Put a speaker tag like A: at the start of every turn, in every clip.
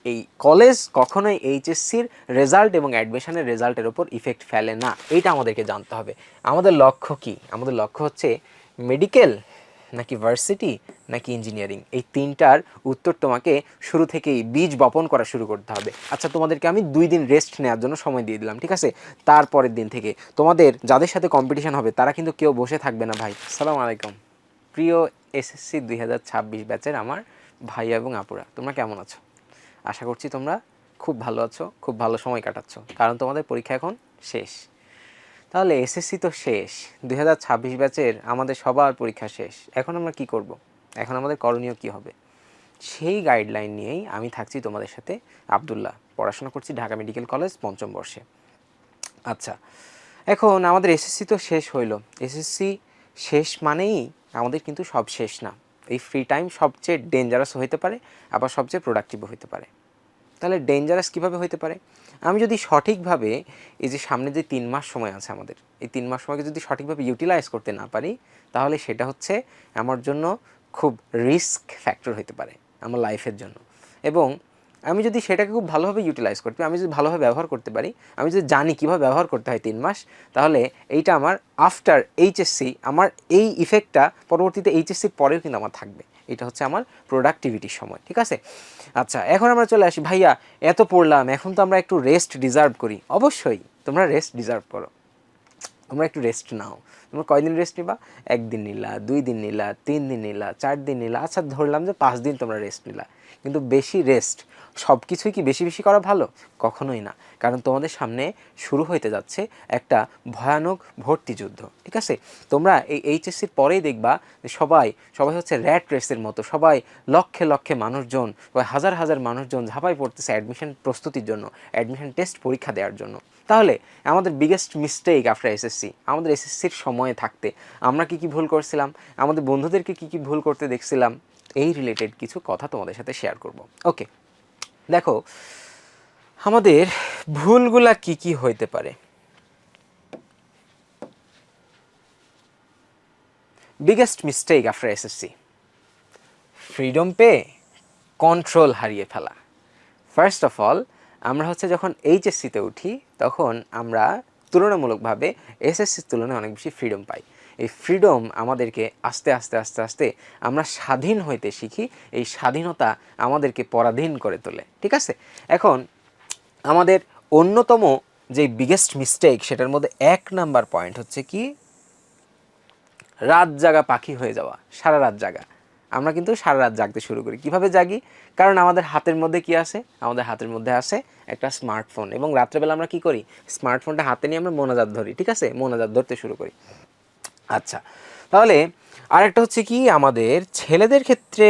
A: এই কলেজ কখনোই এইচএসসির রেজাল্ট এবং অ্যাডমিশনের রেজাল্টের ওপর ইফেক্ট ফেলে না, এইটা আমাদেরকে জানতে হবে। আমাদের লক্ষ্য কি? আমাদের লক্ষ্য হচ্ছে মেডিকেল নাকি ভার্সিটি নাকি ইঞ্জিনিয়ারিং, এই তিনটার উত্তর তোমাকে শুরু থেকেই বীজ বপন করা শুরু করতে হবে। আচ্ছা, তোমাদেরকে আমি 2 দিন রেস্ট নেওয়ার জন্য সময় দিয়ে দিলাম, ঠিক আছে? তারপরের দিন থেকে তোমাদের যাদের সাথে কম্পিটিশন হবে তারা কিন্তু কেউ বসে থাকবে না ভাই। আসসালামু আলাইকুম প্রিয় এসএসসি 2026 ব্যাচের আমার ভাই এবং আপুরা, তোমরা কেমন আছো? আশা করছি তোমরা খুব ভালো আছো, খুব ভালো সময় কাটাচ্ছ, কারণ তোমাদের পরীক্ষা এখন শেষ। তাহলে এসএসসি তো শেষ, 2026 ব্যাচের আমাদের সবার পরীক্ষা শেষ। এখন আমরা কি করব? এখন আমাদের করণীয় কি হবে? সেই গাইডলাইন নিয়েই আমি থাকছি তোমাদের সাথে। আব্দুল্লাহ, পড়াশোনা করছি ঢাকা মেডিকেল কলেজ 5ম বর্ষে। আচ্ছা, এখন আমাদের এসএসসি তো শেষ হইল। এসএসসি শেষ মানেই আমাদের কিন্তু সব শেষ না। এই ফ্রি টাইম সবচেয়ে ডেঞ্জারাস হইতে পারে, আবার সবচেয়ে প্রোডাক্টিভও হইতে পারে। তাহলে ডেঞ্জারাস কীভাবে হইতে পারে? আমি যদি সঠিকভাবে এই যে সামনে যে 3 মাস সময় আছে আমাদের, এই 3 মাস সময়কে যদি সঠিকভাবে ইউটিলাইজ করতে না পারি, তাহলে সেটা হচ্ছে আমার জন্য খুব রিস্ক ফ্যাক্টর হতে পারে আমার লাইফের জন্য। এবং আমি যদি সেটাকে খুব ভালোভাবে ইউটিলাইজ করতে পারি, আমি যদি ভালোভাবে ব্যবহার করতে পারি, আমি যদি জানি কীভাবে ব্যবহার করতে হয় 3 মাস, তাহলে এইটা আমার আফটার এইচএসসি, আমার এই ইফেক্টটা পরবর্তীতে এইচএসসির পরেও কিন্তু আমার থাকবে। এটা হচ্ছে আমার প্রোডাক্টিভিটির সময়, ঠিক আছে? আচ্ছা, এখন আমরা চলে আসি, ভাইয়া এত পড়লাম, এখন তো আমরা একটু রেস্ট ডিজার্ভ করি। অবশ্যই তোমরা রেস্ট ডিজার্ভ করো, তোমরা একটু রেস্ট নাও। তোমরা কয়দিন রেস্ট নিবা? 1 দিন নিলা, 2 দিন নিলা, 3 দিন নিলা, 4 দিন নিলা, আচ্ছা ধরলাম যে 5 দিন তোমরা রেস্ট নিলা। কিন্তু বেশি রেস্ট, সব কিছুই কি বেশি বেশি করা ভালো? কখনোই না। কারণ তোমাদের সামনে শুরু হইতে যাচ্ছে একটা ভয়ানক ভর্তি যুদ্ধ, ঠিক আছে? তোমরা এই এইচএসসির পরেই দেখবা যে সবাই হচ্ছে র্যাট রেসের মতো, সবাই লক্ষে লক্ষে মানুষজন, হাজার হাজার মানুষজন ঝাঁপাই পড়তেছে অ্যাডমিশন প্রস্তুতির জন্য, অ্যাডমিশন টেস্ট পরীক্ষা দেওয়ার জন্য। তাহলে আমাদের বিগেস্ট মিস্টেক আফটার এসএসসি, আমাদের এসএসসির সময়ে থাকতে আমরা কী কী ভুল করছিলাম, আমাদের বন্ধুদেরকে কী কী ভুল করতে দেখছিলাম, এই রিলেটেড কিছু কথা তোমাদের সাথে শেয়ার করব। ওকে, দেখো আমাদের ভুলগুলা কি কি হইতে পারে। Biggest mistake after SSC, freedom পেয়ে কন্ট্রোল হারিয়ে ফেলা। ফার্স্ট অফ অল, আমরা হচ্ছে যখন এইচএসসিতে উঠি তখন আমরা তুলনামূলকভাবে এসএসসির তুলনায় অনেক বেশি ফ্রিডম পাই। এই ফ্রিডম আমাদেরকে আস্তে আস্তে আস্তে আস্তে আমরা স্বাধীন হইতে শিখি, এই স্বাধীনতা আমাদেরকে পরাধীন করে তোলে, ঠিক আছে? এখন আমাদের অন্যতম যে বিগেস্ট মিস্টেক, সেটার মধ্যে 1 নাম্বার পয়েন্ট হচ্ছে কি, রাত জাগা পাখি হয়ে যাওয়া, সারা রাত জাগা। আমরা কিন্তু সারা রাত জাগতে শুরু করি। কিভাবে জাগি? কারণ আমাদের হাতের মধ্যে কি আছে? আমাদের হাতের মধ্যে আছে একটা স্মার্টফোন, এবং রাত্রেবেলা আমরা কি করি? স্মার্টফোনটা হাতে নিয়ে আমরা মোনাজাত ধরি, ঠিক আছে? মোনাজাত ধরতে শুরু করি। আচ্ছা, তাহলে আরেকটা হচ্ছে কি, আমাদের ছেলেদের ক্ষেত্রে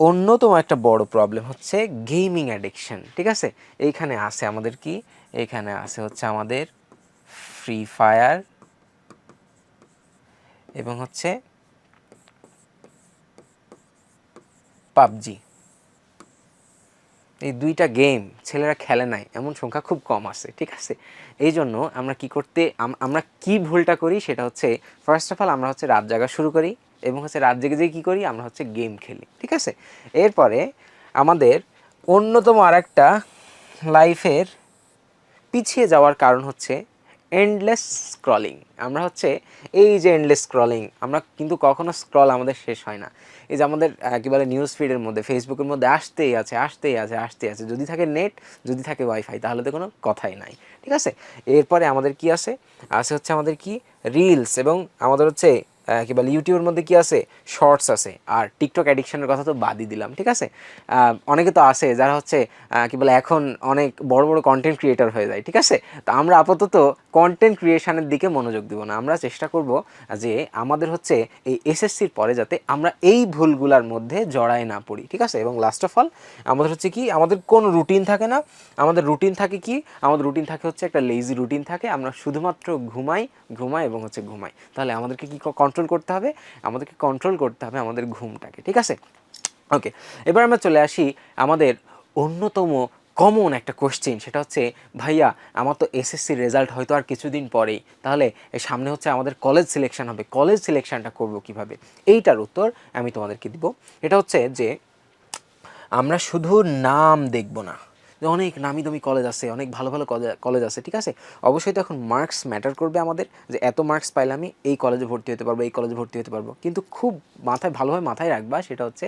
A: অন্যতম একটা বড় প্রবলেম হচ্ছে গেমিং অ্যাডিকশন, ঠিক আছে? এইখানে আছে আমাদের কি, এইখানে আছে হচ্ছে আমাদের ফ্রি ফায়ার এবং হচ্ছে পাবজি। এই 2টা গেম ছেলেরা খেলে নাই এমন সংখ্যা খুব কম আছে, ঠিক আছে? এই জন্য আমরা কি করতে, আমরা কি ভুলটা করি সেটা হচ্ছে, ফার্স্ট অফ অল আমরা হচ্ছে রাত জাগা শুরু করি, এবং হচ্ছে রাত জেগে জেগে কী করি, আমরা হচ্ছে গেম খেলি, ঠিক আছে? এরপরে আমাদের অন্যতম আরেকটা লাইফের পিছিয়ে যাওয়ার কারণ হচ্ছে এন্ডলেস স্ক্রলিং। আমরা হচ্ছে এই যে এন্ডলেস স্ক্রলিং, আমরা কিন্তু কখনো স্ক্রল আমাদের শেষ হয় না। এই যে আমাদের কী বলে, নিউজ ফিডের মধ্যে, ফেসবুকের মধ্যে আসতেই আছে আসতেই আছে আসতেই আছে। যদি থাকে নেট, যদি থাকে ওয়াইফাই, তাহলে তো কোনো কথাই নাই, ঠিক আছে? এরপরে আমাদের কি আছে হচ্ছে আমাদের কি, রিলস, এবং আমাদের হচ্ছে কী বলে, ইউটিউবের মধ্যে কি আছে, শর্টস আছে। আর টিকটক অ্যাডিকশনের কথা তো বাদই দিলাম, ঠিক আছে? অনেকে তো আছে যারা হচ্ছে কী বলে, এখন অনেক বড় বড় কন্টেন্ট ক্রিয়েটর হয়ে যায়, ঠিক আছে? তো আমরা আপাতত কন্টেন্ট ক্রিয়েশনের দিকে মনোযোগ দিব না। আমরা চেষ্টা করব যে আমাদের হচ্ছে এই এসএসসির পরে যাতে আমরা এই ভুলগুলোর মধ্যে জড়ায় না পড়ি, ঠিক আছে? এবং লাস্ট অফ অল আমাদের হচ্ছে কি, আমাদের কোনো রুটিন থাকে না। আমাদের রুটিন থাকে কি, আমাদের রুটিন থাকে হচ্ছে একটা লেজি রুটিন থাকে। আমরা শুধুমাত্র ঘুমাই এবং হচ্ছে ঘুমাই। তাহলে আমাদেরকে কি কন্ট্রোল করতে হবে? আমাদেরকে কন্ট্রোল করতে হবে আমাদের ঘুমটাকে, ঠিক আছে? ওকে, এবার আমরা চলে আসি আমাদের অন্যতম কমন একটা কোশ্চেন, সেটা হচ্ছে, ভাইয়া আমার তো এসএসসির রেজাল্ট হয়তো আর কিছুদিন পরেই, তাহলে সামনে হচ্ছে আমাদের কলেজ সিলেকশন হবে, কলেজ সিলেকশনটা করব কিভাবে? এইটার উত্তর আমি তোমাদেরকে দিব। এটা হচ্ছে যে আমরা শুধু নাম দেখব না, যে অনেক নামি দামি কলেজ আছে, অনেক ভালো ভালো কলেজ আছে, ঠিক আছে। অবশ্যই তো এখন মার্কস ম্যাটার করবে আমাদের, যে এত মার্কস পাইলে আমি এই কলেজে ভর্তি হতে পারবো, এই কলেজে ভর্তি হতে পারবো। কিন্তু খুব ভালোভাবে মাথায় রাখবা, সেটা হচ্ছে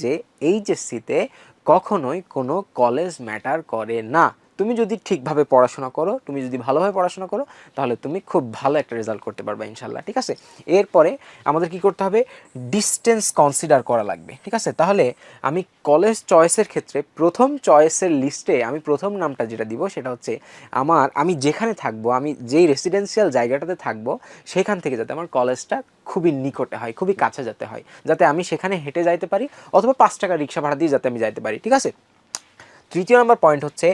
A: যে এইচএসসিতে কখনোই কোনো কলেজ ম্যাটার করে না। তুমি যদি ঠিকভাবে পড়াশোনা করো, তুমি যদি ভালোভাবে পড়াশোনা করো, তাহলে তুমি খুব ভালো একটা রেজাল্ট করতে পারবে ইনশাল্লাহ, ঠিক আছে। এরপরে আমাদের কি করতে হবে, ডিস্টেন্স কনসিডার করা লাগবে, ঠিক আছে। তাহলে আমি কলেজ চয়েসের ক্ষেত্রে প্রথম চয়েসের লিস্টে আমি প্রথম নামটা যেটা দিব সেটা হচ্ছে আমি যেখানে থাকবো, আমি যেই রেসিডেন্সিয়াল জায়গাটাতে থাকবো, সেখান থেকে যাতে আমার কলেজটা খুবই নিকটে হয়, খুবই কাছে যেতে হয়, যাতে আমি সেখানে হেঁটে যাইতে পারি, অথবা 5 টাকা রিক্সা ভাড়া দিয়ে যাতে আমি যাইতে পারি, ঠিক আছে। তৃতীয় নম্বর পয়েন্ট হচ্ছে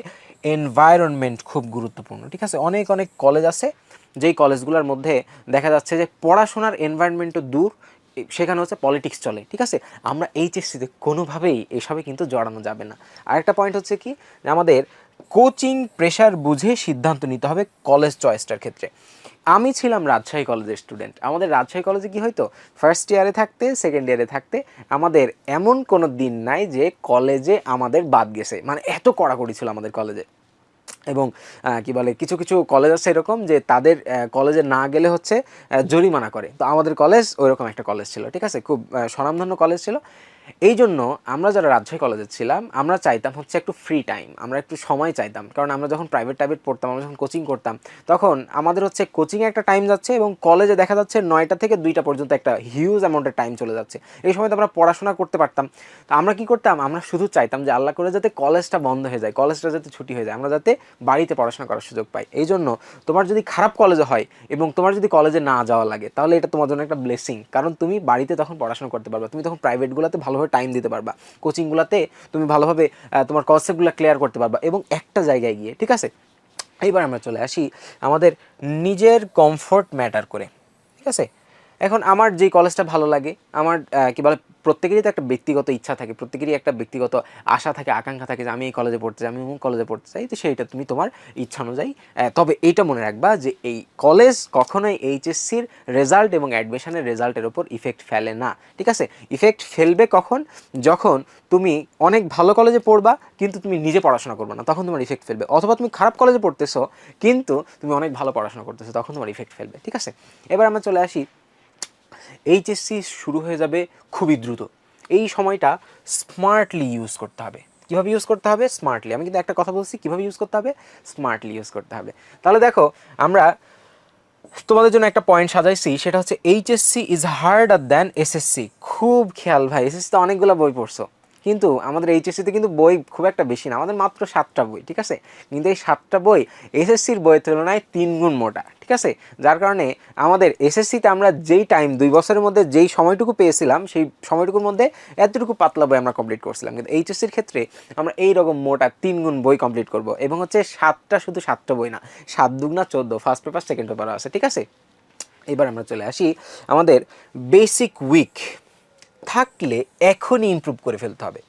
A: এনভায়রনমেন্ট, খুব গুরুত্বপূর্ণ, ঠিক আছে। অনেক অনেক কলেজ আছে যেই কলেজগুলোর মধ্যে দেখা যাচ্ছে যে পড়াশোনার এনভায়রনমেন্টও দূর, সেখানে হচ্ছে পলিটিক্স চলে, ঠিক আছে। আমরা এইচএসসিতে কোনোভাবেই এসবে কিন্তু জড়ানো যাবে না। আরেকটা পয়েন্ট হচ্ছে কি, আমাদের কোচিং প্রেশার বুঝে সিদ্ধান্ত নিতে হবে কলেজ চয়েসটার ক্ষেত্রে। আমি ছিলাম রাজশাহী কলেজের স্টুডেন্ট। আমাদের রাজশাহী কলেজে কি হয়তো, ফার্স্ট ইয়ারে থাকতে, সেকেন্ড ইয়ারে থাকতে আমাদের এমন কোনো দিন নাই যে কলেজে আমাদের বাদ গেছে, মানে এত কড়াকড়ি ছিল আমাদের কলেজে। এবং কি বলে, কিছু কিছু কলেজ আছে এরকম যে তাদের কলেজে না গেলে হচ্ছে জরিমানা করে। তো আমাদের কলেজ ওইরকম একটা কলেজ ছিল, ঠিক আছে, খুব স্বনামধন্য কলেজ ছিল। এই জন্য আমরা যারা রাজশাহী কলেজে ছিলাম, আমরা চাইতাম হচ্ছে একটু ফ্রি টাইম, আমরা একটু সময় চাইতাম। কারণ আমরা যখন প্রাইভেট পড়তাম, আমরা যখন কোচিং করতাম, তখন আমাদের হচ্ছে কোচিংয়ে একটা টাইম যাচ্ছে এবং কলেজে দেখা যাচ্ছে 9টা থেকে 2টা পর্যন্ত একটা হিউজ অ্যামাউন্টের টাইম চলে যাচ্ছে। এই সময় তো আমরা পড়াশোনা করতে পারতাম। তো আমরা কি করতাম, আমরা শুধু চাইতাম যে আল্লাহ করে যাতে কলেজটা বন্ধ হয়ে যায়, কলেজটা যাতে ছুটি হয়ে যায়, আমরা যাতে বাড়িতে পড়াশোনা করার সুযোগ পাই। এই জন্য তোমার যদি খারাপ কলেজে হয় এবং তোমার যদি কলেজে না যাওয়া লাগে, তাহলে এটা তোমার জন্য একটা ব্লেসিং। কারণ তুমি বাড়িতে তখন পড়াশোনা করতে পারবা, তুমি তখন প্রাইভেটগুলোতে ভালোভাবে টাইম দিতে পারবা, কোচিংগুলোতে তুমি ভালোভাবে তোমার কনসেপ্টগুলো ক্লিয়ার করতে পারবা এবং একটা জায়গায় গিয়ে, ঠিক আছে। এইবার আমরা চলে আসি, আমাদের নিজের কমফোর্ট ম্যাটার করে, ঠিক আছে। এখন আমার যেই কলেজটা ভালো লাগে, আমার কি বলে, প্রত্যেকেরই তো একটা ব্যক্তিগত ইচ্ছা থাকে, প্রত্যেকেরই একটা ব্যক্তিগত আশা থাকে, আকাঙ্ক্ষা থাকে যে আমি এই কলেজে পড়তে চাই, আমি অমুক কলেজে পড়তে চাই। তো সেইটা তুমি তোমার ইচ্ছা অনুযায়ী, তবে এইটা মনে রাখবা যে এই কলেজ কখনোই এইচএসসির রেজাল্ট এবং অ্যাডমিশনের রেজাল্টের ওপর ইফেক্ট ফেলে না, ঠিক আছে। ইফেক্ট ফেলবে কখন, যখন তুমি অনেক ভালো কলেজে পড়বা কিন্তু তুমি নিজে পড়াশোনা করবে না, তখন তোমার ইফেক্ট ফেলবে। অথবা তুমি খারাপ কলেজে পড়তেছো কিন্তু তুমি অনেক ভালো পড়াশোনা করতেছো, তখন তোমার ইফেক্ট ফেলবে, ঠিক আছে। এবার আমরা চলে আসি, এইচএসসি শুরু হয়ে যাবে খুবই দ্রুত। এই সময়টা স্মার্টলি ইউজ করতে হবে। কীভাবে ইউজ করতে হবে? স্মার্টলি। আমি কিন্তু একটা কথা বলছি, কীভাবে ইউজ করতে হবে? স্মার্টলি ইউজ করতে হবে। তাহলে দেখো, আমরা তোমাদের জন্য একটা পয়েন্ট সাজাইছি, সেটা হচ্ছে HSC is harder than SSC. খুব খেয়াল ভাই, এসএসসিতে অনেকগুলো বই পড়ছো, কিন্তু আমাদের এইচএসসিতে কিন্তু বই খুব একটা বেশি না, আমাদের মাত্র 7টা বই, ঠিক আছে। কিন্তু এই 7টা বই এসএসসির বইয়ের তুলনায় 3 গুণ মোটা, ঠিক আছে। যার কারণে আমাদের এসএসসিতে আমরা যেই টাইম 2 বছরের মধ্যে যেই সময়টুকু পেয়েছিলাম, সেই সময়টুকুর মধ্যে এতটুকু পাতলা বই আমরা কমপ্লিট করছিলাম। কিন্তু এইচএসসির ক্ষেত্রে আমরা এইরকম মোটা 3 গুণ বই কমপ্লিট করব, এবং হচ্ছে 7টা, শুধু 7টা বই না, 7 দুগুণা 14, ফার্স্ট পেপার সেকেন্ড পেপারও আছে, ঠিক আছে। এবার আমরা চলে আসি, আমাদের বেসিক উইক থাকলে এখনই ইমপ্রুভ করে ফেলতে হবে।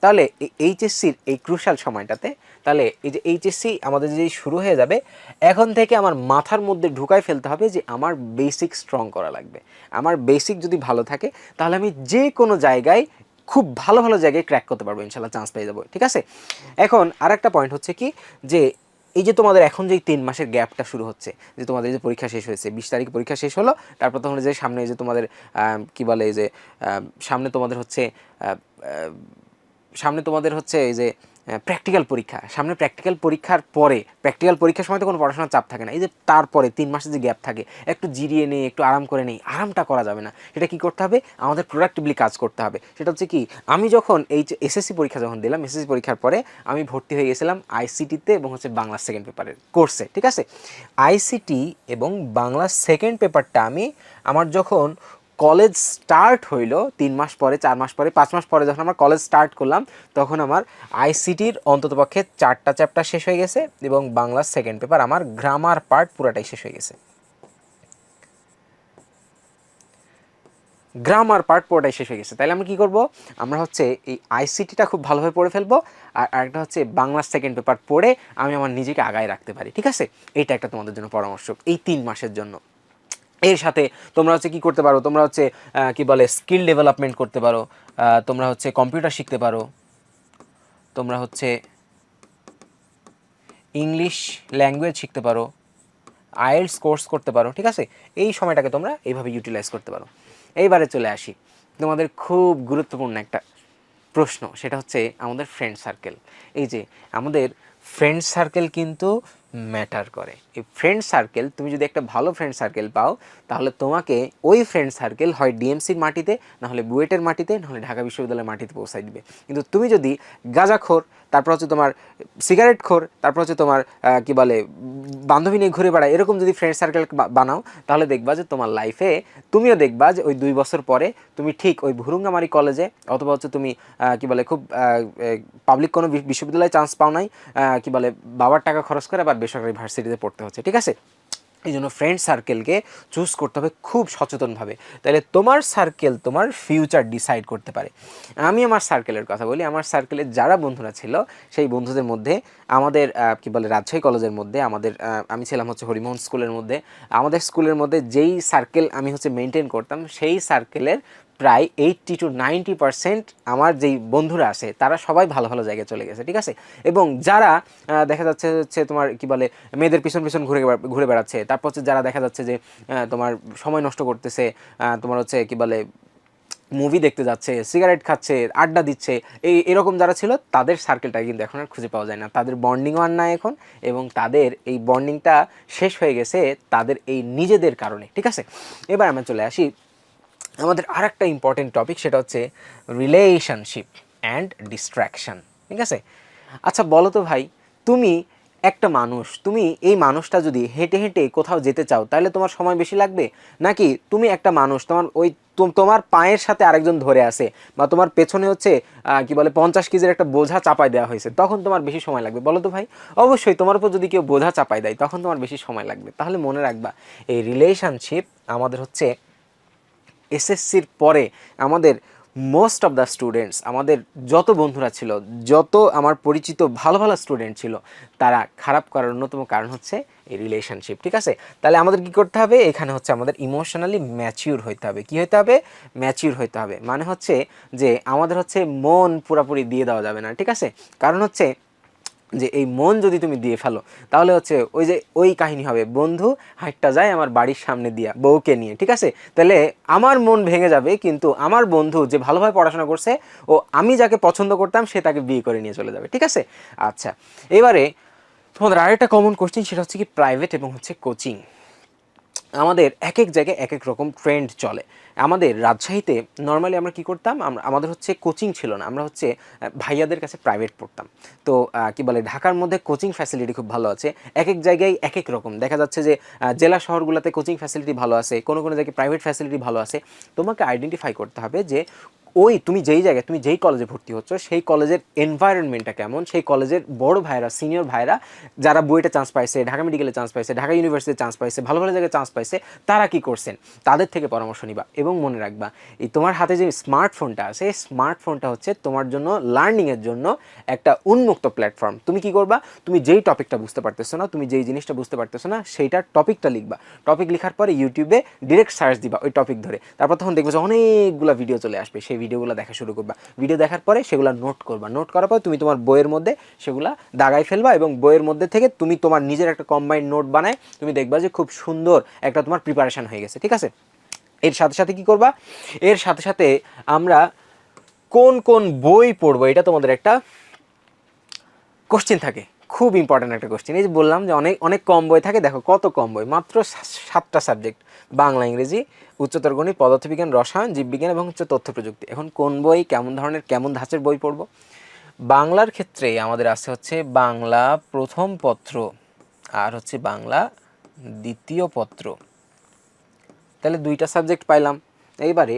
A: তাহলে এইচএসসির এই ক্রুশাল সময়টাতে, তাহলে এই যে এইচএসসি আমাদের যে শুরু হয়ে যাবে, এখন থেকে আমার মাথার মধ্যে ঢুকায় ফেলতে হবে যে আমার বেসিক স্ট্রং করা লাগবে। আমার বেসিক যদি ভালো থাকে, তাহলে আমি যে কোনো জায়গায় খুব ভালো ভালো জায়গায় ক্র্যাক করতে পারবো, ইনশাল্লাহ চান্স পেয়ে যাবো, ঠিক আছে। এখন আর একটা পয়েন্ট হচ্ছে কি, যে এই যে তোমাদের এখন যেই 3 মাসের গ্যাপটা শুরু হচ্ছে, যে তোমাদের যে পরীক্ষা শেষ হয়েছে, 20 তারিখ পরীক্ষা শেষ হলো, তারপর তখন যে সামনে যে তোমাদের কি বলে, এই যে সামনে তোমাদের হচ্ছে এই যে প্র্যাকটিক্যাল পরীক্ষা, সামনে প্র্যাকটিক্যাল পরীক্ষার পরে, প্র্যাকটিক্যাল পরীক্ষার সময় তো কোনো পড়াশোনার চাপ থাকে না, এই যে তারপরে 3 মাসের যে গ্যাপ থাকে, একটু জিরিয়ে নেই, একটু আরাম করে নেই, আরামটা করা যাবে না। সেটা কী করতে হবে? আমাদের প্রোডাক্টিভলি কাজ করতে হবে। সেটা হচ্ছে কি, আমি যখন এই এসএসসি পরীক্ষা যখন দিলাম, এসএসসি পরীক্ষার পরে আমি ভর্তি হয়ে গেছিলাম আইসিটিতে এবং হচ্ছে বাংলা সেকেন্ড পেপারের কোর্সে, ঠিক আছে। আইসিটি এবং বাংলা সেকেন্ড পেপারটা আমি আমার যখন কলেজ স্টার্ট হইলো 3 মাস পরে, 4 মাস পরে, 5 মাস পরে যখন আমরা কলেজ স্টার্ট করলাম, তখন আমার আইসিটির অন্ততপক্ষে 4টা চ্যাপ্টার শেষ হয়ে গেছে এবং বাংলা সেকেন্ড পেপার আমার গ্রামার পার্ট পুরাটাই শেষ হয়ে গেছে। গ্রামার পার্ট পুরোটাই শেষ হয়ে গেছে। তাহলে আমরা কী করবো? আমরা হচ্ছে এই আইসিটিটা খুব ভালোভাবে পড়ে ফেলবো, আর আরেকটা হচ্ছে বাংলা সেকেন্ড পেপার পড়ে আমি আমার নিজেকে আগায় রাখতে পারি, ঠিক আছে। এইটা একটা তোমাদের জন্য পরামর্শ এই 3 মাসের জন্য। এর সাথে তোমরা হচ্ছে কী করতে পারো, তোমরা হচ্ছে কী বলে, স্কিল ডেভেলপমেন্ট করতে পারো, তোমরা হচ্ছে কম্পিউটার শিখতে পারো, তোমরা হচ্ছে ইংলিশ ল্যাঙ্গুয়েজ শিখতে পারো, আইএলটিএস কোর্স করতে পারো, ঠিক আছে? এই সময়টাকে তোমরা এইভাবে ইউটিলাইজ করতে পারো। এইবারে চলে আসি তোমাদের খুব গুরুত্বপূর্ণ একটা প্রশ্ন, সেটা হচ্ছে আমাদের ফ্রেন্ড সার্কেল। এই যে আমাদের ফ্রেন্ড সার্কেল কিন্তু ম্যাটার করে। এই ফ্রেন্ড সার্কেল, তুমি যদি একটা ভালো ফ্রেন্ড সার্কেল পাও তাহলে তোমাকে ওই ফ্রেন্ড সার্কেল হয় ডিএমসির মাটিতে, না হলে বুয়েটের মাটিতে, না হলে ঢাকা বিশ্ববিদ্যালয়ের মাটিতে পৌঁছায় দিবে। কিন্তু তুমি যদি গাঁজাখোর, তারপর হচ্ছে তোমার সিগারেট খোর, তারপর হচ্ছে তোমার কি বলে বান্ধবী নিয়ে ঘুরে বেড়ায়, এরকম যদি ফ্রেন্ড সার্কেল বানাও তাহলে দেখবা যে তোমার লাইফে তুমিও দেখবা যে ওই 2 বছর পরে তুমি ঠিক ওই ভুরুঙ্গামারি কলেজে অথবা হচ্ছে তুমি কি বলে খুব পাবলিক কোনো বিশ্ববিদ্যালয়ে চান্স পাও নাই, কি বলে বাবার টাকা খরচ করে আবার বেসরকারি ভার্সিটিতে পড়তে হচ্ছে, ঠিক আছে? এই জন্য ফ্রেন্ড সার্কেলকে চুজ করতে হবে খুব সচেতনভাবে, তাহলে তোমার সার্কেল তোমার ফিউচার ডিসাইড করতে পারে। আমি আমার সার্কেলের কথা বলি, আমার সার্কেলের যারা বন্ধুরা ছিল সেই বন্ধুদের মধ্যে আমাদের কি বলে রাজশাহী কলেজের মধ্যে আমাদের আমি ছিলাম হচ্ছে হরিমোহন স্কুলের মধ্যে, আমাদের স্কুলের মধ্যে যেই সার্কেল আমি হচ্ছে মেনটেন করতাম সেই সার্কেলের প্রায় 80 to 90% আমার যেই বন্ধুরা আছে তারা সবাই ভালো ভালো জায়গায় চলে গেছে, ঠিক আছে? এবং যারা দেখা যাচ্ছে হচ্ছে তোমার কি বলে মেয়েদের পিছন পিছন ঘুরে বেড়াচ্ছে, তারপর হচ্ছে যারা দেখা যাচ্ছে যে তোমার সময় নষ্ট করতেছে, তোমার হচ্ছে কি বলে মুভি দেখতে যাচ্ছে, সিগারেট খাচ্ছে, আড্ডা দিচ্ছে, এরকম যারা ছিল তাদের সার্কেলটা কিন্তু এখন আর খুঁজে পাওয়া যায় না। তাদের বন্ডিংও আর নাই এখন, এবং তাদের এই বন্ডিংটা শেষ হয়ে গেছে তাদের এই নিজেদের কারণে, ঠিক আছে? এবার আমরা চলে আসি আমাদের আর একটা ইম্পর্টেন্ট টপিক, সেটা হচ্ছে রিলেশনশিপ অ্যান্ড ডিস্ট্র্যাকশন, ঠিক আছে? আচ্ছা বলো তো ভাই, তুমি একটা মানুষ, তুমি এই মানুষটা যদি হেঁটে হেঁটে কোথাও যেতে চাও তাহলে তোমার সময় বেশি লাগবে, নাকি তুমি একটা মানুষ তোমার ওই তোমার পায়ের সাথে আরেকজন ধরে আছে বা তোমার পেছনে হচ্ছে কি বলে 50 কেজির একটা বোঝা চাপায় দেওয়া হয়েছে, তখন তোমার বেশি সময় লাগবে? বলো তো ভাই। অবশ্যই তোমার উপর যদি কেউ বোঝা চাপায় দেয় তখন তোমার বেশি সময় লাগবে। তাহলে মনে রাখবা এই রিলেশনশিপ আমাদের হচ্ছে এসএসসির পরে আমাদের মোস্ট অফ দ্য স্টুডেন্টস, আমাদের যত বন্ধুরা ছিল, যত আমার পরিচিত ভালো ভালো স্টুডেন্ট ছিল, তারা খারাপ করার অন্যতম কারণ হচ্ছে এই রিলেশনশিপ, ঠিক আছে? তাহলে আমাদের কি করতে হবে, এখানে হচ্ছে আমাদের ইমোশনালি ম্যাচিউর হইতে হবে। কি হইতে হবে? ম্যাচিউর হইতে হবে। মানে হচ্ছে যে আমাদের হচ্ছে মন পুরোপুরি দিয়ে দেওয়া যাবে না, ঠিক আছে? কারণ হচ্ছে যে এই মন যদি তুমি দিয়ে ফেলো তাহলে হচ্ছে ওই যে ওই কাহিনী হবে, বন্ধু হাঁটটা যায় আমার বাড়ির সামনে দিয়া বউকে নিয়ে, ঠিক আছে? তাহলে আমার মন ভেঙে যাবে, কিন্তু আমার বন্ধু যে ভালোভাবে পড়াশোনা করছে ও আমি যাকে পছন্দ করতাম সে তাকে বিয়ে করে নিয়ে চলে যাবে, ঠিক আছে? আচ্ছা, এবারে তোমাদের আরেকটা কমন কোশ্চেন, সেটা হচ্ছে কি প্রাইভেট এবং হচ্ছে কোচিং। আমাদের এক এক জায়গায় এক এক রকম ট্রেন্ড চলে। আমাদের রাজশাহীতে নর্মালি আমরা কি করতাম, আমাদের হচ্ছে কোচিং ছিল না, আমরা হচ্ছে ভাইয়াদের কাছে প্রাইভেট পড়তাম। তো কি বলে ঢাকার মধ্যে কোচিং ফ্যাসিলিটি খুব ভালো আছে, এক এক জায়গায় এক এক রকম দেখা যাচ্ছে যে জেলা শহরগুলোতে কোচিং ফ্যাসিলিটি ভালো আছে, কোনো কোনো জায়গায় প্রাইভেট ফ্যাসিলিটি ভালো আছে। তোমাকে আইডেন্টিফাই করতে হবে যে ওই তুমি যেই জায়গায় তুমি যেই কলেজে ভর্তি হচ্ছ সেই কলেজের এনভায়রনমেন্টটা কেমন, সেই কলেজের বড় ভাইরা সিনিয়র ভাইরা যারা বুয়েটে চান্স পাইছে, ঢাকা মেডিকেলে চান্স পাইছে, ঢাকা ইউনিভার্সিটিতে চান্স পাইছে, ভালো ভালো জায়গায় চান্স পাইছে, তারা কি করছেন তাদের থেকে পরামর্শ নিবা। এবং মনে রাখবা এই তোমার হাতে যে স্মার্টফোনটা আছে এই স্মার্টফোনটা হচ্ছে তোমার জন্য লার্নিংয়ের জন্য একটা উন্মুক্ত প্ল্যাটফর্ম। তুমি কি করবা, তুমি যেই টপিকটা বুঝতে পারতেছো না, তুমি যেই জিনিসটা বুঝতে পারতেছো না সেইটার টপিকটা লিখবা, টপিক লেখার পরে ইউটিউবে ডিরেক্ট সার্চ দিবা ওই টপিক ধরে, তারপর তখন দেখবে যে অনেকগুলো ভিডিও চলে আসবে, সেই ভিডিওগুলো দেখা শুরু করবা, ভিডিও দেখার পরে সেগুলো নোট করবা, নোট করার পর তুমি তোমার বইয়ের মধ্যে সেগুলো দাগায় ফেলবা, এবং বইয়ের মধ্যে থেকে তুমি তোমার নিজের একটা কম্বাইন্ড নোট বানায় তুমি দেখবা যে খুব সুন্দর একটা তোমার প্রিপারেশন হয়ে গেছে, ঠিক আছে? এর সাথে সাথে কি করবা, এর সাথে সাথে আমরা কোন কোন বই পড়বো এটা তোমাদের একটা কোশ্চেন থাকে, খুব ইম্পর্ট্যান্ট একটা কোশ্চেন। এই যে বললাম যে অনেক অনেক কম বই থাকে, দেখো কত কম বই, মাত্র 7টা সাবজেক্ট, বাংলা, ইংরেজি, উচ্চতর গণিত, পদার্থবিজ্ঞান, রসায়ন, জীববিজ্ঞান এবং হচ্ছে তথ্য প্রযুক্তি। এখন কোন বই কেমন ধরনের কেমন ধাঁচের বই পড়বো? বাংলার ক্ষেত্রে আমাদের আছে হচ্ছে বাংলা প্রথম পত্র আর হচ্ছে বাংলা দ্বিতীয় পত্র, তাহলে 2টা সাবজেক্ট পাইলাম। এইবারে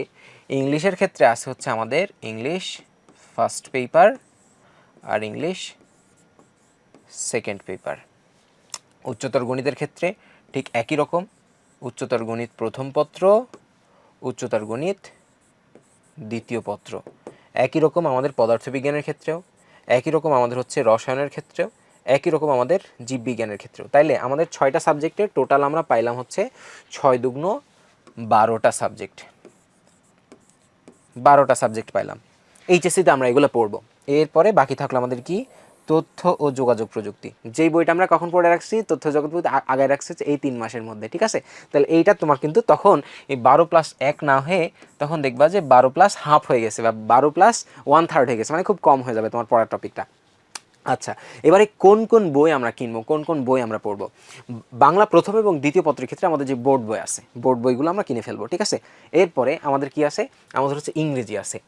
A: ইংলিশের ক্ষেত্রে আছে হচ্ছে আমাদের ইংলিশ ফার্স্ট পেপার আর ইংলিশ সেকেন্ড পেপার। উচ্চতর গণিতের ক্ষেত্রে ঠিক একই রকম, উচ্চতর গণিত প্রথম পত্র, উচ্চতর গণিত দ্বিতীয় পত্র। একই রকম আমাদের পদার্থবিজ্ঞানের ক্ষেত্রেও, একই রকম আমাদের হচ্ছে রসায়নের ক্ষেত্রেও, একই রকম আমাদের জীববিজ্ঞানের ক্ষেত্রেও। তাইলে আমাদের 6টা সাবজেক্টে টোটাল আমরা পাইলাম হচ্ছে 6 দুগুণ 12টা সাবজেক্ট, 12টা সাবজেক্ট পাইলাম। এইচএসসিতে আমরা এগুলো পড়বো। এরপরে বাকি থাকলো আমাদের কি তথ্য ও যোগাযোগ প্রযুক্তি, যেই বইটা আমরা কখন পড়ে রাখছি, তথ্য যোগাযোগ প্রযুক্তি আগায় রাখছি এই 3 মাসের মধ্যে, ঠিক আছে। তাহলে এইটা তোমার কিন্তু তখন এই 12+1 না হয়ে তখন দেখবা যে 12+হাফ হয়ে গেছে বা 12+1/3 হয়ে গেছে, মানে খুব কম হয়ে যাবে তোমার পড়ার টপিকটা। আচ্ছা, এবারে কোন কোন বই আমরা কিনবো, কোন কোন বই আমরা পড়বো? বাংলা প্রথম এবং দ্বিতীয় পত্রের ক্ষেত্রে আমাদের যে বোর্ড বই আছে, বোর্ড বইগুলো আমরা কিনে ফেলবো, ঠিক আছে। এরপরে আমাদের কি আছে, আমাদের হচ্ছে ইংরেজি আছে।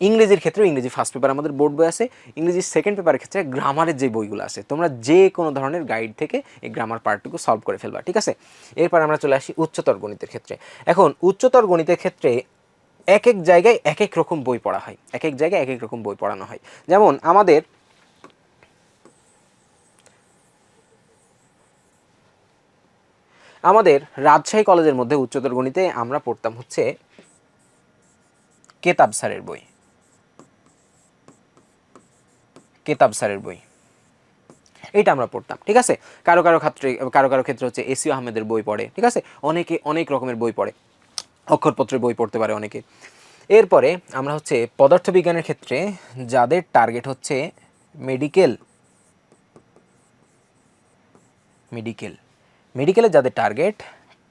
A: ইংরেজির ক্ষেত্রে ইংরেজি ফার্স্ট পেপার আমাদের বোর্ড বই আছে। ইংরেজি সেকেন্ড পেপারের ক্ষেত্রে গ্রামারের যে বইগুলো আছে, তোমরা যে কোনো ধরনের গাইড থেকে এই গ্রামার পার্টটুকু সলভ করে ফেলবা, ঠিক আছে। এরপর আমরা চলে আসি উচ্চতর গণিতের ক্ষেত্রে। এখন উচ্চতর গণিতের ক্ষেত্রে এক এক জায়গায় এক এক রকম বই পড়া হয়, এক এক জায়গায় এক এক রকম বই পড়ানো হয়। যেমন আমাদের রাজশাহী কলেজের মধ্যে উচ্চতর গণিতে আমরা পড়তাম হচ্ছে কেতাব স্যারের বই, কেতাব স্যারের বই, এইটা আমরা পড়তাম, ঠিক আছে। কারো কারো ক্ষেত্রে হচ্ছে এসিও আহমেদের বই পড়ে, ঠিক আছে। অনেকে অনেক রকমের বই পড়ে, অক্ষরপত্রের বই পড়তে পারে অনেকে। এরপরে আমরা হচ্ছে পদার্থবিজ্ঞানের ক্ষেত্রে যাদের টার্গেট হচ্ছে মেডিকেল, মেডিকেলের যাদের টার্গেট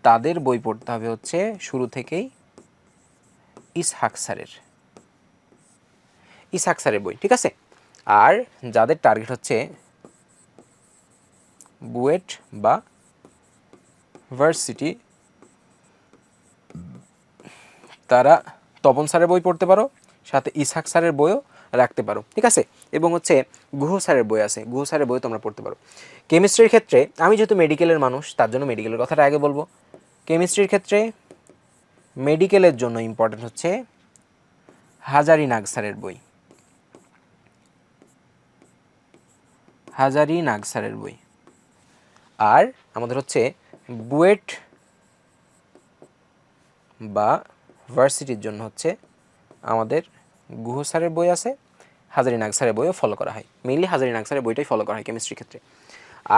A: তাদের বই পড়তে হবে হচ্ছে শুরু থেকেই ইসহাক স্যারের বই, ঠিক আছে। আর যাদের টার্গেট হচ্ছে বুয়েট বা ভার্সিটি, তারা তপন স্যারের বই পড়তে পারো, সাথে ইসহাক স্যারের বইও রাখতে পারো, ঠিক আছে। এবং হচ্ছে গুহ স্যারের বই আছে, গুহ স্যারের বই তোমরা পড়তে পারো। কেমিস্ট্রির ক্ষেত্রে আমি যেহেতু মেডিকেলের মানুষ, তার জন্য মেডিকেলের কথাটা আগে বলবো। কেমিস্ট্রির ক্ষেত্রে মেডিকেলের জন্য ইম্পর্টেন্ট হচ্ছে হাজারি নাগ স্যারের বই, হাজারি নাগ স্যারের বই। আর আমাদের হচ্ছে বুয়েট বা ভার্সিটির জন্য হচ্ছে আমাদের গুহ স্যারের বই আছে, হাজারি নাগ স্যারের বইও ফলো করা হয়। মেইনলি হাজারি নাগ স্যারের বইটাই ফলো করা হয় কেমিস্ট্রির ক্ষেত্রে।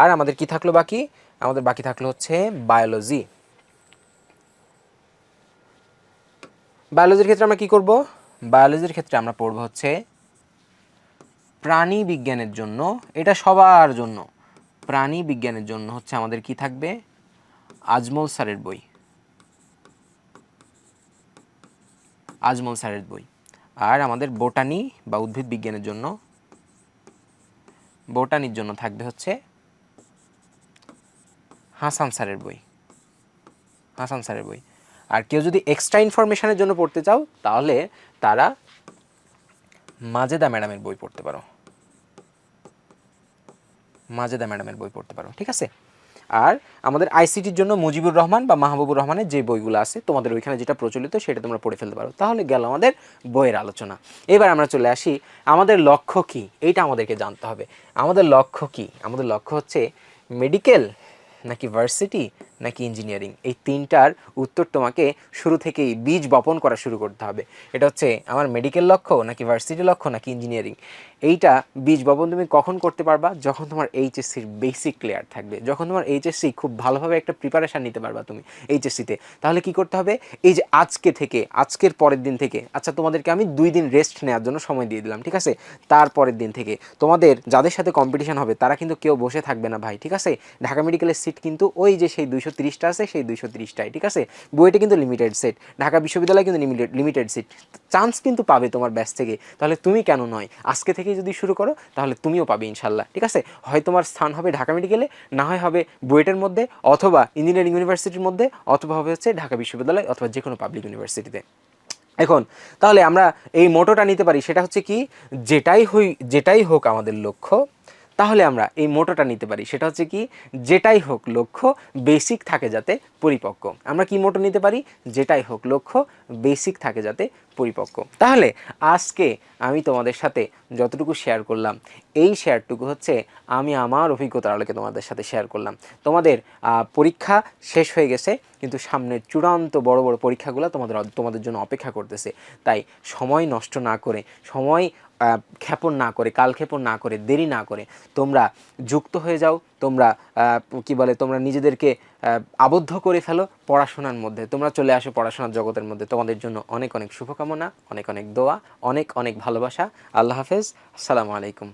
A: আর আমাদের কি থাকলো বাকি, আমাদের বাকি থাকলো হচ্ছে বায়োলজি। বায়োলজির ক্ষেত্রে আমরা কি করব, বায়োলজির ক্ষেত্রে আমরা পড়ব হচ্ছে প্রাণী বিজ্ঞানের জন্য, এটা সবার জন্য, প্রাণী বিজ্ঞানের জন্য হচ্ছে আমাদের কি থাকবে, আজমল স্যারের বই, আজমল স্যারের বই। আর আমাদের বোটানি বা উদ্ভিদ বিজ্ঞানের জন্য, বোটানির জন্য থাকবে হচ্ছে হাসান স্যারের বই, হাসান স্যারের বই। আর কেউ যদি এক্সট্রা ইনফরমেশনের জন্য পড়তে চাও তাহলে তারা মাজেদা ম্যাডামের বই পড়তে পারো, মাজেদা ম্যাডামের বই পড়তে পারো, ঠিক আছে। আর আমাদের আইসিটির জন্য মুজিবুর রহমান বা মাহবুবুর রহমানের যে বইগুলো আছে তোমাদের ওইখানে যেটা প্রচলিত সেটা তোমরা পড়ে ফেলতে পারো। তাহলে গেল আমাদের বইয়ের আলোচনা। এবার আমরা চলে আসি আমাদের লক্ষ্য কি, এইটা আমাদেরকে জানতে হবে। আমাদের লক্ষ্য কি, আমাদের লক্ষ্য হচ্ছে মেডিকেল নাকি ভার্সিটি নাকি ইঞ্জিনিয়ারিং, এই তিনটার উত্তর তোমাকে শুরু থেকেই বীজ বপন করা শুরু করতে হবে। এটা হচ্ছে আমার মেডিকেল লক্ষ্য নাকি ভার্সিটি লক্ষ্য নাকি ইঞ্জিনিয়ারিং, এইটা বীজ বপন তুমি কখন করতে পারবা, যখন তোমার এইচএসসির বেসিক ক্লিয়ার থাকবে, যখন তোমার এইচএসসি খুব ভালোভাবে একটা প্রিপারেশান নিতে পারবা তুমি এইচএসসিতে। তাহলে কি করতে হবে, এই যে আজকে থেকে, আজকের পরের দিন থেকে, আচ্ছা তোমাদেরকে আমি 2 দিন রেস্ট নেওয়ার জন্য সময় দিয়ে দিলাম, ঠিক আছে। তারপরের দিন থেকে তোমাদের যাদের সাথে কম্পিটিশন হবে তারা কিন্তু কেউ বসে থাকবে না ভাই, ঠিক আছে। ঢাকা মেডিকেলের সিট কিন্তু ওই যে সেই 230টা আছে, সেই 230টাই, ঠিক আছে। বুয়েটে কিন্তু লিমিটেড সিট, ঢাকা বিশ্ববিদ্যালয়ে কিন্তু লিমিটেড সিট, চান্স কিন্তু পাবে তোমার ব্যাচ থেকে। তাহলে তুমি কেন নয়, আজকে থেকেই যদি শুরু করো তাহলে তুমিও পাবে ইনশাল্লাহ, ঠিক আছে। হয় তোমার স্থান হবে ঢাকা মেডিকেলে, না হয় হবে বুয়েটের মধ্যে, অথবা ইঞ্জিনিয়ারিং ইউনিভার্সিটির মধ্যে, অথবা হবে হচ্ছে ঢাকা বিশ্ববিদ্যালয় অথবা যে কোনো পাবলিক ইউনিভার্সিটিতে। এখন তাহলে আমরা এই মোটোটা নিতে পারি, সেটা হচ্ছে কি, যেটাই হোক আমাদের লক্ষ্য, তাহলে আমরা এই মোটোটা নিতে পারি, সেটা হচ্ছে কি, যেটাই হোক লক্ষ্য বেসিক থাকে যাতে পরিপক্ক। আমরা কি মোটো নিতে পারি, যেটাই হোক লক্ষ্য বেসিক থাকে যাতে পরিপক্ক। তাহলে আজকে আমি তোমাদের সাথে যতটুকু শেয়ার করলাম, এই শেয়ারটুকু হচ্ছে আমি আমার অভিজ্ঞতার আলোকে তোমাদের সাথে শেয়ার করলাম। তোমাদের পরীক্ষা শেষ হয়ে গেছে, কিন্তু সামনের চূড়ান্ত বড় বড় পরীক্ষাগুলো তোমাদের জন্য অপেক্ষা করতেছে। তাই সময় নষ্ট না করে, সময় ক্ষেপণ না করে, কালক্ষেপণ না করে, দেরি না করে তোমরা যুক্ত হয়ে যাও। তোমরা কি বলে, তোমরা নিজেদেরকে আবদ্ধ করে ফেলো পড়াশোনার মধ্যে, তোমরা চলে আসো পড়াশোনার জগতের মধ্যে। তোমাদের জন্য অনেক অনেক শুভকামনা, অনেক অনেক দোয়া, অনেক অনেক ভালোবাসা। আল্লাহ হাফেজ, আসসালামু আলাইকুম।